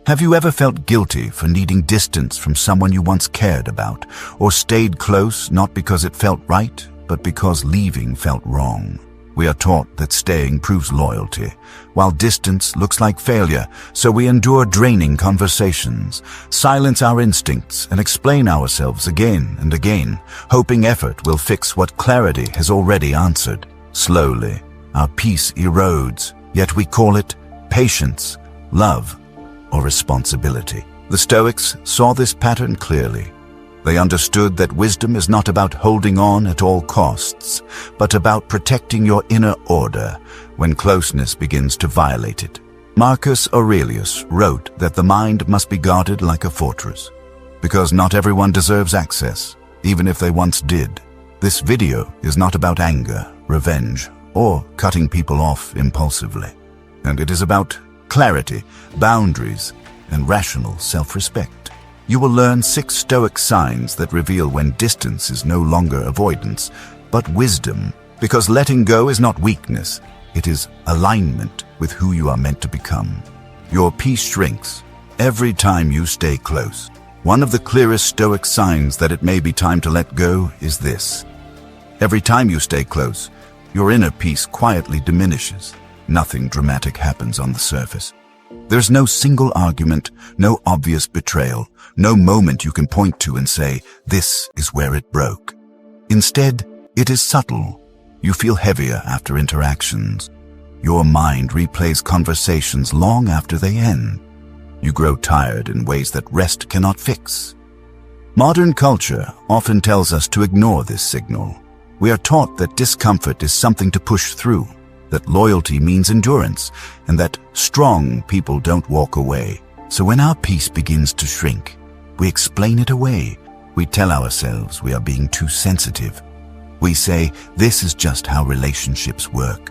Have you ever felt guilty for needing distance from someone you once cared about, or stayed close not because it felt right, but because leaving felt wrong? We are taught that staying proves loyalty, while distance looks like failure, so we endure draining conversations, silence our instincts, and explain ourselves again and again, hoping effort will fix what clarity has already answered. Slowly, our peace erodes, yet we call it patience, love, or responsibility. The Stoics saw this pattern clearly. They understood that wisdom is not about holding on at all costs, but about protecting your inner order when closeness begins to violate it. Marcus Aurelius wrote that the mind must be guarded like a fortress, because not everyone deserves access, even if they once did. This video is not about anger, revenge, or cutting people off impulsively. And it is about clarity, boundaries, and rational self-respect. You will learn 6 Stoic signs that reveal when distance is no longer avoidance, but wisdom, because letting go is not weakness, it is alignment with who you are meant to become. Your peace shrinks every time you stay close. One of the clearest Stoic signs that it may be time to let go is this. Every time you stay close, your inner peace quietly diminishes. Nothing dramatic happens on the surface. There's no single argument, no obvious betrayal, no moment you can point to and say, this is where it broke. Instead, it is subtle. You feel heavier after interactions. Your mind replays conversations long after they end. You grow tired in ways that rest cannot fix. Modern culture often tells us to ignore this signal. We are taught that discomfort is something to push through, that loyalty means endurance, and that strong people don't walk away. So when our peace begins to shrink, we explain it away. We tell ourselves we are being too sensitive. We say, this is just how relationships work.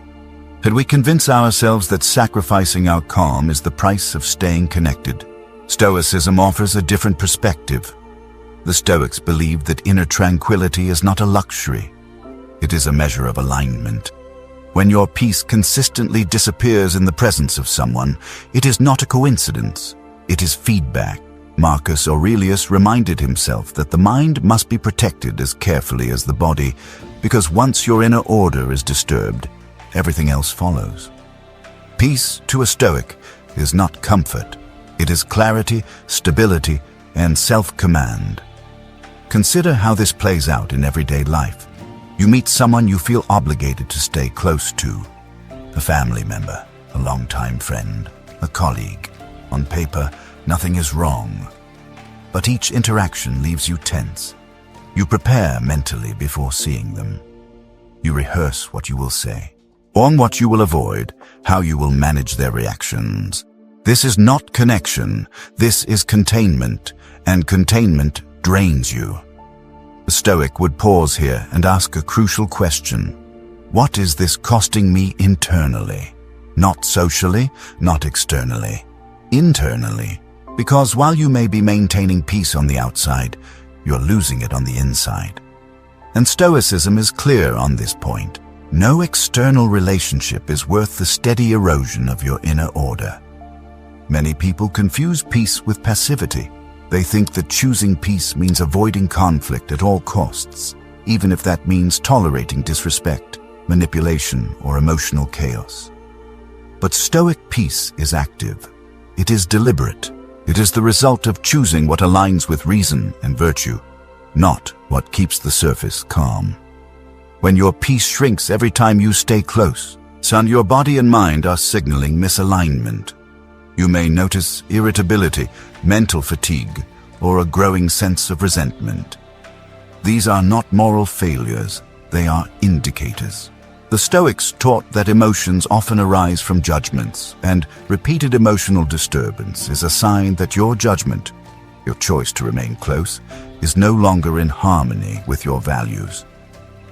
And we convince ourselves that sacrificing our calm is the price of staying connected. Stoicism offers a different perspective. The Stoics believed that inner tranquility is not a luxury. It is a measure of alignment. When your peace consistently disappears in the presence of someone, it is not a coincidence. It is feedback. Marcus Aurelius reminded himself that the mind must be protected as carefully as the body, because once your inner order is disturbed, everything else follows. Peace to a Stoic is not comfort. It is clarity, stability, and self-command. Consider how this plays out in everyday life. You meet someone you feel obligated to stay close to. A family member, a longtime friend, a colleague. On paper, nothing is wrong. But each interaction leaves you tense. You prepare mentally before seeing them. You rehearse what you will say, on what you will avoid, how you will manage their reactions. This is not connection. This is containment, and containment drains you. The Stoic would pause here and ask a crucial question. What is this costing me internally? Not socially, not externally. Internally. Because while you may be maintaining peace on the outside, you're losing it on the inside. And Stoicism is clear on this point. No external relationship is worth the steady erosion of your inner order. Many people confuse peace with passivity. They think that choosing peace means avoiding conflict at all costs, even if that means tolerating disrespect, manipulation, or emotional chaos. But Stoic peace is active. It is deliberate. It is the result of choosing what aligns with reason and virtue, not what keeps the surface calm. When your peace shrinks every time you stay close, son, your body and mind are signaling misalignment. You may notice irritability, mental fatigue, or a growing sense of resentment. These are not moral failures, they are indicators. The Stoics taught that emotions often arise from judgments, and repeated emotional disturbance is a sign that your judgment, your choice to remain close, is no longer in harmony with your values.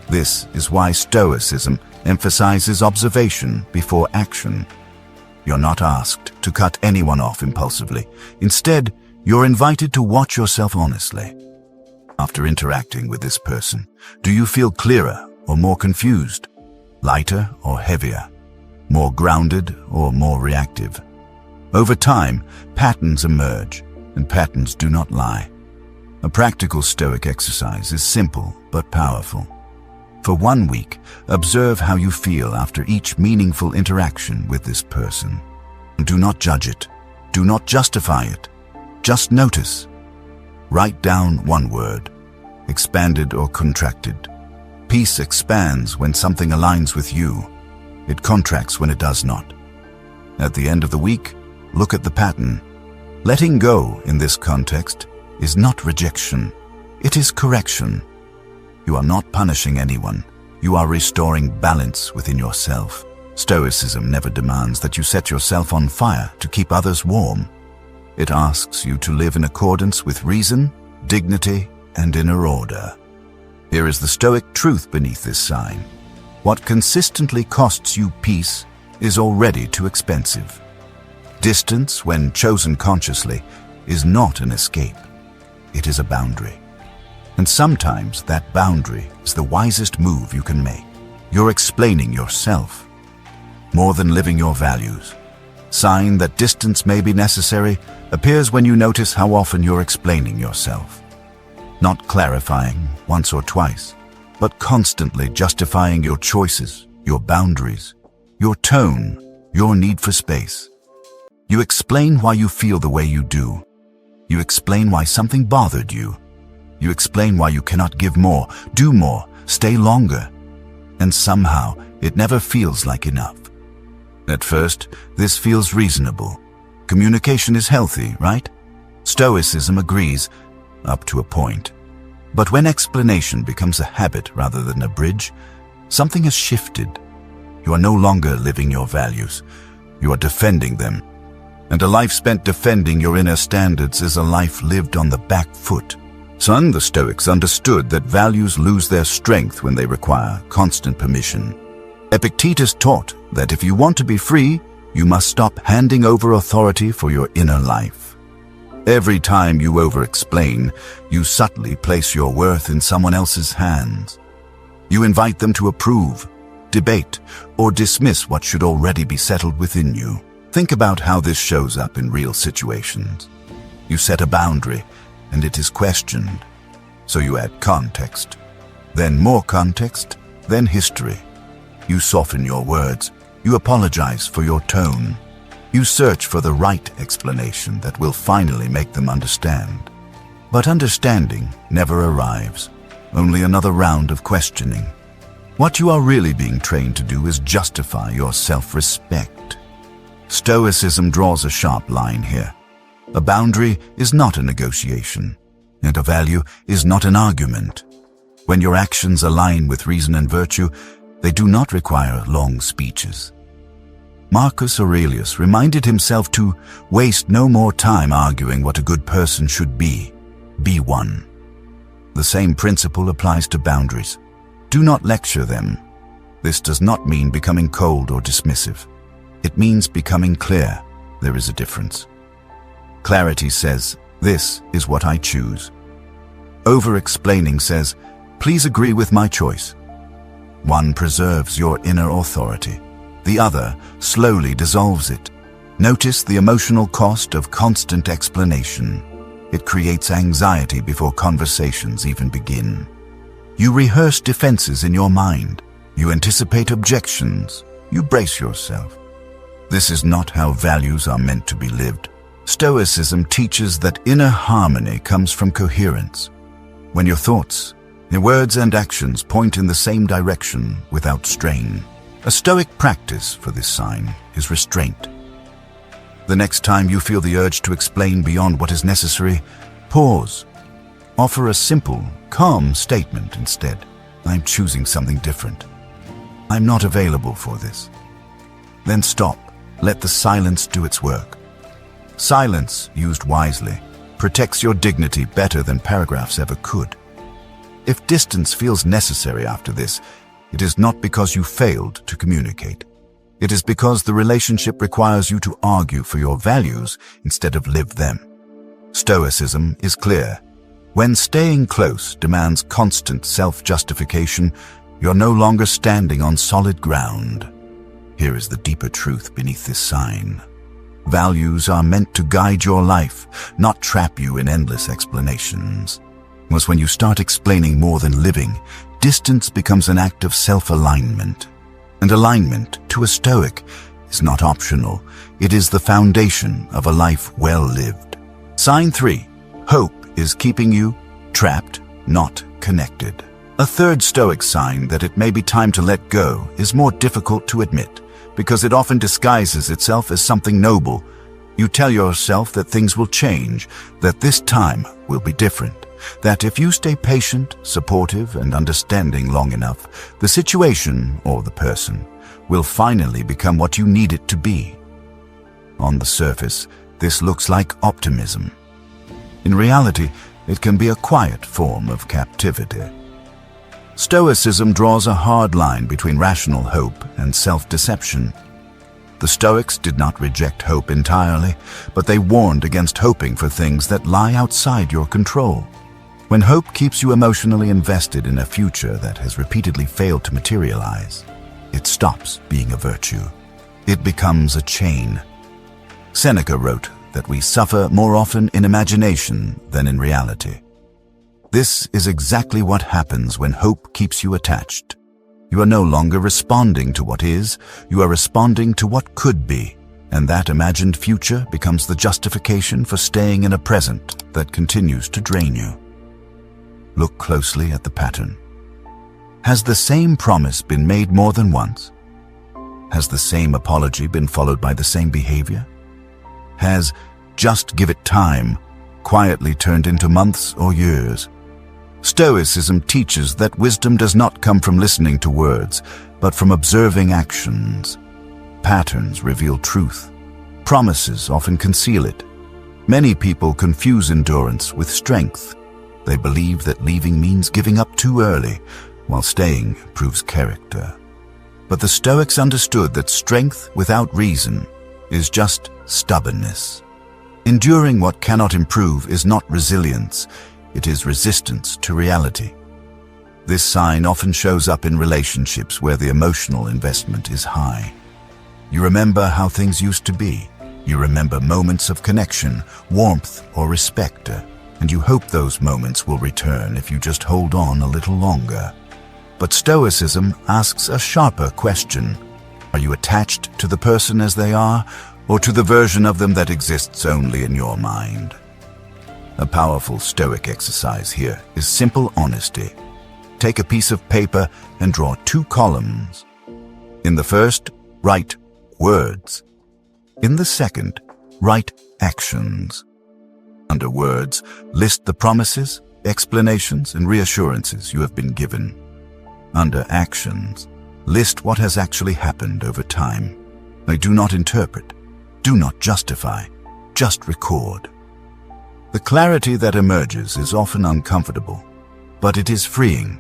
This is why Stoicism emphasizes observation before action. You're not asked to cut anyone off impulsively. Instead, you're invited to watch yourself honestly. After interacting with this person, do you feel clearer or more confused? Lighter or heavier? More grounded or more reactive? Over time, patterns emerge, and patterns do not lie. A practical Stoic exercise is simple but powerful. For 1 week, observe how you feel after each meaningful interaction with this person. Do not judge it. Do not justify it. Just notice. Write down one word, expanded or contracted. Peace expands when something aligns with you. It contracts when it does not. At the end of the week, look at the pattern. Letting go in this context is not rejection. It is correction. You are not punishing anyone. You are restoring balance within yourself. Stoicism never demands that you set yourself on fire to keep others warm. It asks you to live in accordance with reason, dignity, and inner order. Here is the Stoic truth beneath this sign. What consistently costs you peace is already too expensive. Distance, when chosen consciously, is not an escape. It is a boundary. And sometimes that boundary is the wisest move you can make. You're explaining yourself more than living your values. Sign that distance may be necessary appears when you notice how often you're explaining yourself. Not clarifying once or twice, but constantly justifying your choices, your boundaries, your tone, your need for space. You explain why you feel the way you do. You explain why something bothered you. You explain why you cannot give more, do more, stay longer. And somehow, it never feels like enough. At first, this feels reasonable. Communication is healthy, right? Stoicism agrees, up to a point. But when explanation becomes a habit rather than a bridge, something has shifted. You are no longer living your values. You are defending them. And a life spent defending your inner standards is a life lived on the back foot. Son, the Stoics understood that values lose their strength when they require constant permission. Epictetus taught that if you want to be free, you must stop handing over authority for your inner life. Every time you over-explain, you subtly place your worth in someone else's hands. You invite them to approve, debate, or dismiss what should already be settled within you. Think about how this shows up in real situations. You set a boundary, and it is questioned. So you add context, then more context, then history. You soften your words. You apologize for your tone. You search for the right explanation that will finally make them understand. But understanding never arrives, only another round of questioning. What you are really being trained to do is justify your self-respect. Stoicism draws a sharp line here. A boundary is not a negotiation, and a value is not an argument. When your actions align with reason and virtue, they do not require long speeches. Marcus Aurelius reminded himself to waste no more time arguing what a good person should be. Be one. The same principle applies to boundaries. Do not lecture them. This does not mean becoming cold or dismissive. It means becoming clear. There is a difference. Clarity says, "This is what I choose." Over-explaining says, "Please agree with my choice." One preserves your inner authority. The other slowly dissolves it. Notice the emotional cost of constant explanation. It creates anxiety before conversations even begin. You rehearse defenses in your mind. You anticipate objections. You brace yourself. This is not how values are meant to be lived. Stoicism teaches that inner harmony comes from coherence. When your thoughts, your words and actions point in the same direction without strain. A Stoic practice for this sign is restraint. The next time you feel the urge to explain beyond what is necessary, pause. Offer a simple, calm statement instead. I'm choosing something different. I'm not available for this. Then stop. Let the silence do its work. Silence, used wisely, protects your dignity better than paragraphs ever could. If distance feels necessary after this, it is not because you failed to communicate. It is because the relationship requires you to argue for your values instead of live them. Stoicism is clear. When staying close demands constant self-justification, you're no longer standing on solid ground. Here is the deeper truth beneath this sign. Values are meant to guide your life, not trap you in endless explanations. Was when you start explaining more than living, distance becomes an act of self-alignment. And alignment, to a Stoic, is not optional. It is the foundation of a life well lived. Sign 3. Hope is keeping you trapped, not connected. A third Stoic sign that it may be time to let go is more difficult to admit, because it often disguises itself as something noble. You tell yourself that things will change, that this time will be different, that if you stay patient, supportive, and understanding long enough, the situation, or the person, will finally become what you need it to be. On the surface, this looks like optimism. In reality, it can be a quiet form of captivity. Stoicism draws a hard line between rational hope and self-deception. The Stoics did not reject hope entirely, but they warned against hoping for things that lie outside your control. When hope keeps you emotionally invested in a future that has repeatedly failed to materialize, it stops being a virtue. It becomes a chain. Seneca wrote that we suffer more often in imagination than in reality. This is exactly what happens when hope keeps you attached. You are no longer responding to what is, you are responding to what could be, and that imagined future becomes the justification for staying in a present that continues to drain you. Look closely at the pattern. Has the same promise been made more than once? Has the same apology been followed by the same behavior? Has "just give it time" quietly turned into months or years? Stoicism teaches that wisdom does not come from listening to words, but from observing actions. Patterns reveal truth. Promises often conceal it. Many people confuse endurance with strength. They believe that leaving means giving up too early, while staying proves character. But the Stoics understood that strength without reason is just stubbornness. Enduring what cannot improve is not resilience, it is resistance to reality. This sign often shows up in relationships where the emotional investment is high. You remember how things used to be. You remember moments of connection, warmth, or respect, and you hope those moments will return if you just hold on a little longer. But Stoicism asks a sharper question. Are you attached to the person as they are, or to the version of them that exists only in your mind? A powerful Stoic exercise here is simple honesty. Take a piece of paper and draw 2 columns. In the first, write words. In the second, write actions. Under words, list the promises, explanations, and reassurances you have been given. Under actions, list what has actually happened over time. Do not interpret. Do not justify. Just record. The clarity that emerges is often uncomfortable, but it is freeing.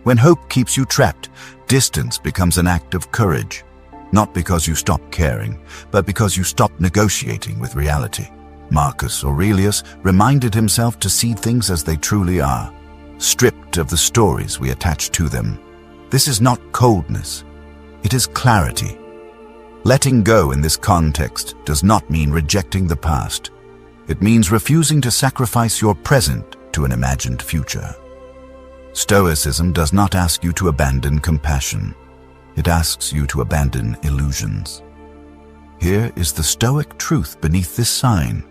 When hope keeps you trapped, distance becomes an act of courage, not because you stop caring, but because you stop negotiating with reality. Marcus Aurelius reminded himself to see things as they truly are, stripped of the stories we attach to them. This is not coldness, it is clarity. Letting go in this context does not mean rejecting the past. It means refusing to sacrifice your present to an imagined future. Stoicism does not ask you to abandon compassion. It asks you to abandon illusions. Here is the Stoic truth beneath this sign.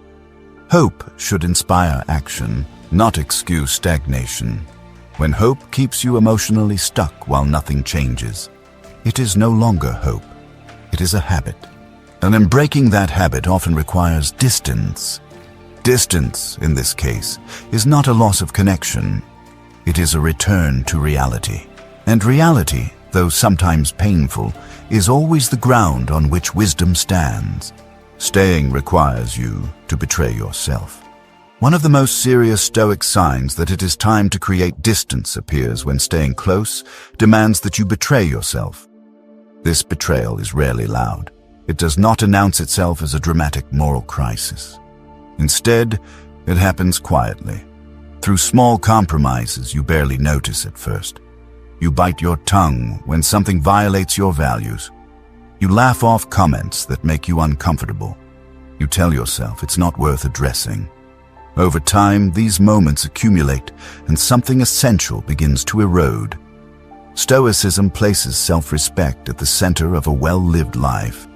Hope should inspire action, not excuse stagnation. When hope keeps you emotionally stuck while nothing changes, it is no longer hope. It is a habit. And in breaking that habit often requires distance. Distance, in this case, is not a loss of connection. It is a return to reality. And reality, though sometimes painful, is always the ground on which wisdom stands. Staying requires you to betray yourself. One of the most serious Stoic signs that it is time to create distance appears when staying close demands that you betray yourself. This betrayal is rarely loud. It does not announce itself as a dramatic moral crisis. Instead, it happens quietly, through small compromises you barely notice at first. You bite your tongue when something violates your values. You laugh off comments that make you uncomfortable. You tell yourself it's not worth addressing. Over time, these moments accumulate and something essential begins to erode. Stoicism places self-respect at the center of a well-lived life.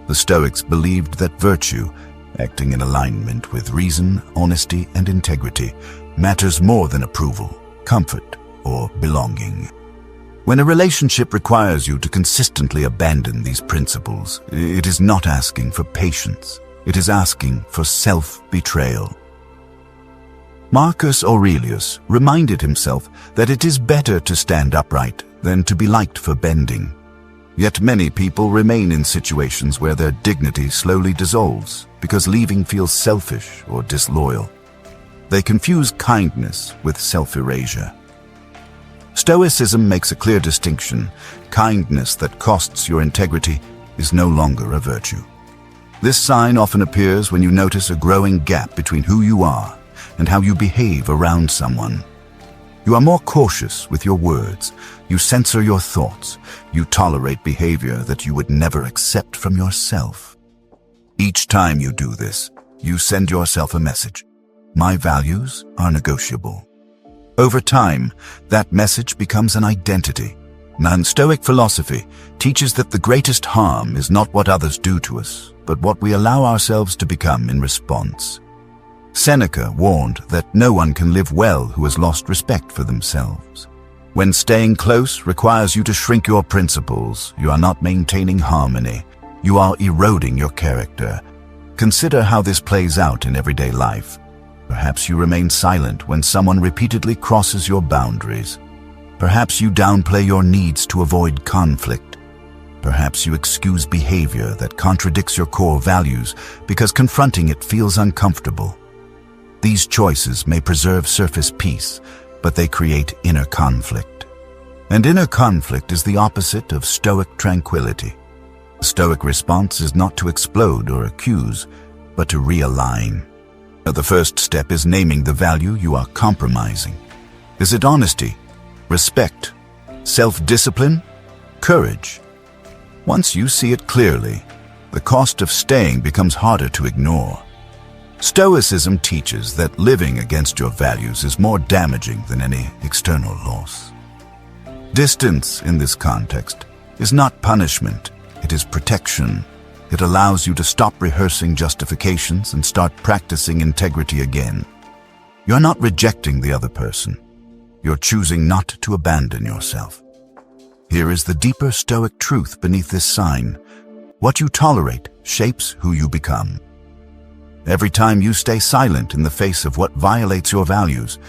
The Stoics believed that virtue, acting in alignment with reason, honesty, and integrity, matters more than approval, comfort, or belonging. When a relationship requires you to consistently abandon these principles, it is not asking for patience. It is asking for self-betrayal. Marcus Aurelius reminded himself that it is better to stand upright than to be liked for bending. Yet many people remain in situations where their dignity slowly dissolves because leaving feels selfish or disloyal. They confuse kindness with self-erasure. Stoicism makes a clear distinction. Kindness that costs your integrity is no longer a virtue. This sign often appears when you notice a growing gap between who you are and how you behave around someone. You are more cautious with your words. You censor your thoughts. You tolerate behavior that you would never accept from yourself. Each time you do this, you send yourself a message. My values are negotiable. Over time, that message becomes an identity. Non-Stoic philosophy teaches that the greatest harm is not what others do to us, but what we allow ourselves to become in response. Seneca warned that no one can live well who has lost respect for themselves. When staying close requires you to shrink your principles, you are not maintaining harmony. You are eroding your character. Consider how this plays out in everyday life. Perhaps you remain silent when someone repeatedly crosses your boundaries. Perhaps you downplay your needs to avoid conflict. Perhaps you excuse behavior that contradicts your core values because confronting it feels uncomfortable. These choices may preserve surface peace, but they create inner conflict. And inner conflict is the opposite of Stoic tranquility. The Stoic response is not to explode or accuse, but to realign. The first step is naming the value you are compromising. Is it honesty, respect, self-discipline, courage? Once you see it clearly, the cost of staying becomes harder to ignore. Stoicism teaches that living against your values is more damaging than any external loss. Distance, in this context, is not punishment, it is protection. It allows you to stop rehearsing justifications and start practicing integrity again. You're not rejecting the other person. You're choosing not to abandon yourself. Here is the deeper Stoic truth beneath this sign. What you tolerate shapes who you become. Every time you stay silent in the face of what violates your values,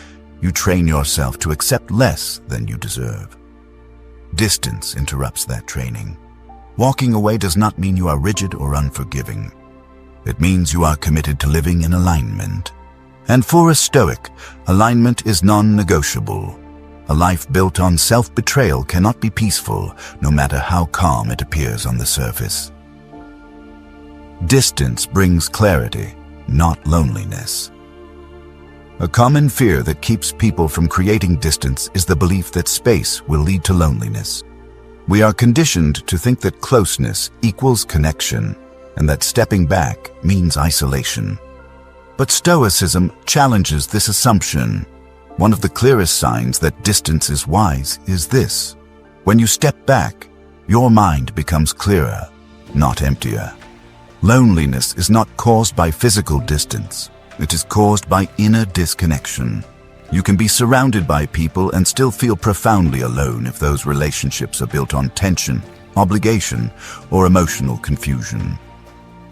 you train yourself to accept less than you deserve. Distance interrupts that training. Walking away does not mean you are rigid or unforgiving. It means you are committed to living in alignment. And for a Stoic, alignment is non-negotiable. A life built on self-betrayal cannot be peaceful, no matter how calm it appears on the surface. Distance brings clarity, not loneliness. A common fear that keeps people from creating distance is the belief that space will lead to loneliness. We are conditioned to think that closeness equals connection and that stepping back means isolation. But Stoicism challenges this assumption. One of the clearest signs that distance is wise is this. When you step back, your mind becomes clearer, not emptier. Loneliness is not caused by physical distance. It is caused by inner disconnection. You can be surrounded by people and still feel profoundly alone if those relationships are built on tension, obligation, or emotional confusion.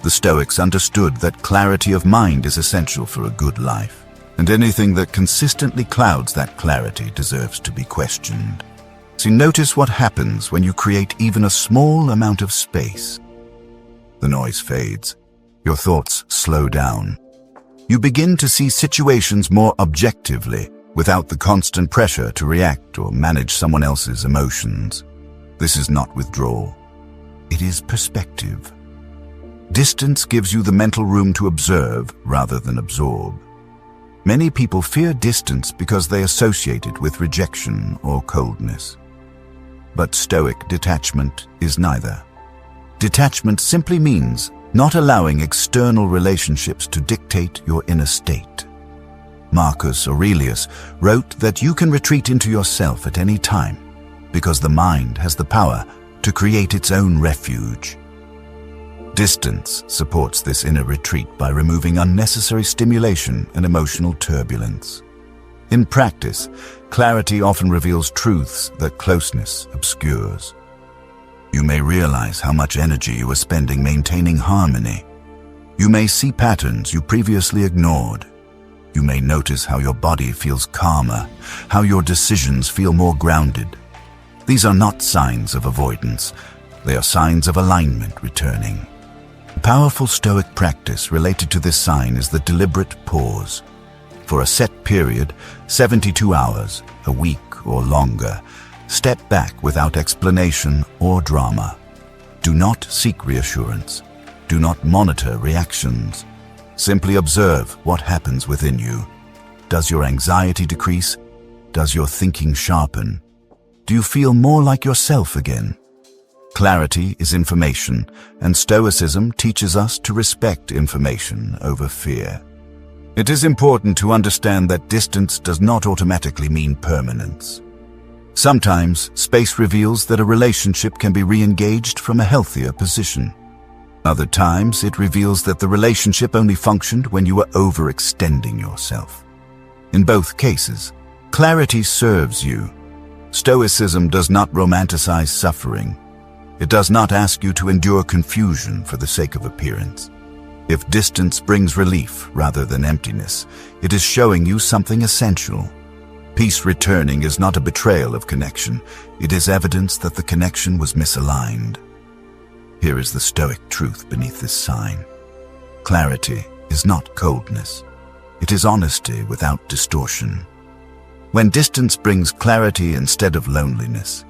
The Stoics understood that clarity of mind is essential for a good life, and anything that consistently clouds that clarity deserves to be questioned. So notice what happens when you create even a small amount of space. The noise fades. Your thoughts slow down. You begin to see situations more objectively, without the constant pressure to react or manage someone else's emotions. This is not withdrawal. It is perspective. Distance gives you the mental room to observe rather than absorb. Many people fear distance because they associate it with rejection or coldness. But Stoic detachment is neither. Detachment simply means not allowing external relationships to dictate your inner state. Marcus Aurelius wrote that you can retreat into yourself at any time because the mind has the power to create its own refuge. Distance supports this inner retreat by removing unnecessary stimulation and emotional turbulence. In practice, clarity often reveals truths that closeness obscures. You may realize how much energy you are spending maintaining harmony. You may see patterns you previously ignored. You may notice how your body feels calmer, how your decisions feel more grounded. These are not signs of avoidance. They are signs of alignment returning. A powerful Stoic practice related to this sign is the deliberate pause. For a set period, 72 hours, a week or longer, step back without explanation or drama. Do not seek reassurance. Do not monitor reactions. Simply observe what happens within you. Does your anxiety decrease? Does your thinking sharpen? Do you feel more like yourself again? Clarity is information, and Stoicism teaches us to respect information over fear. It is important to understand that distance does not automatically mean permanence. Sometimes, space reveals that a relationship can be re-engaged from a healthier position. Other times, it reveals that the relationship only functioned when you were overextending yourself. In both cases, clarity serves you. Stoicism does not romanticize suffering. It does not ask you to endure confusion for the sake of appearance. If distance brings relief rather than emptiness, it is showing you something essential. Peace returning is not a betrayal of connection. It is evidence that the connection was misaligned. Here is the Stoic truth beneath this sign. Clarity is not coldness. It is honesty without distortion. When distance brings clarity instead of loneliness,